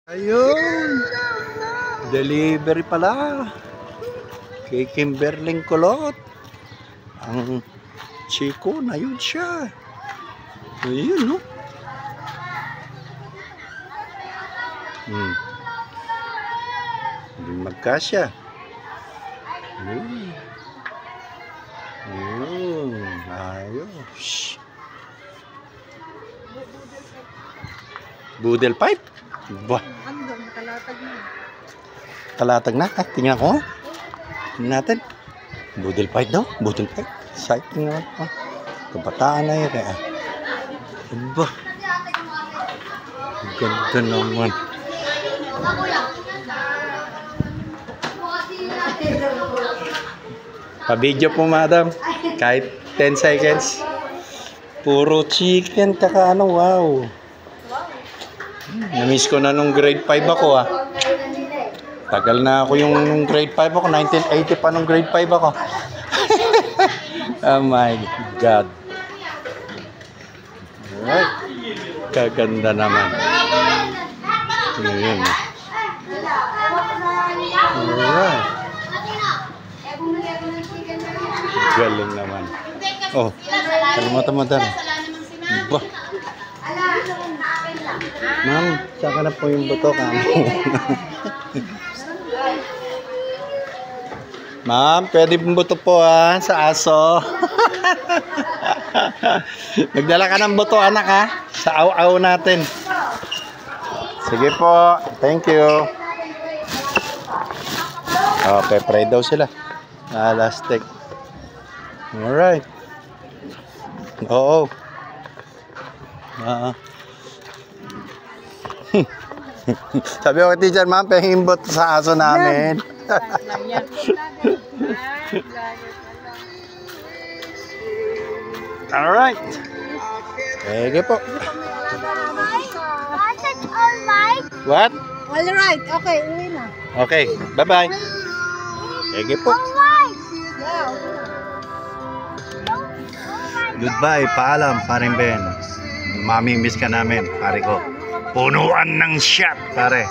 Ayun, delivery pala kay Kimberling Kulot. Ang chiko na yun siya. Ayun, no? Hindi magkasya. Ayun. Ayun, ayos. Budel pipe? Bah. Kalatag na. Tingnan ko. Tingnan natin. Budel pipe daw. Budel pipe. Sighting naman. Kabataan na yun. Ba. Ganda naman. Pa-video po, madam. Kahit 10 seconds. Puro chicken. Kaka ano, wow. Na-miss ko na nung grade 5 ako, Tagal na ako yung grade 5 ako. 1980 pa nung grade 5 ako. Oh my God. Alright. Kaganda naman. Ayan. Alright. Galing naman. Oh, kalimutan mo dyan. Bah. Ma'am, saka na po yung buto ka. Ma'am, pwede pong buto po sa aso. Nagdala ka ng buto, anak, sa aw-aw natin. Sige po, thank you. Okay, pray daw sila. Lastik. Alright. Oo. Sabi ko kay teacher, ma'am, pahimbot sa aso namin. Alright. Sige po. What? Alright, okay, uwi na. Okay, bye-bye. Sige po. Goodbye, paalam, paring Ben. Mami-miss ka namin, pare ko. Punuan ng shot, pare.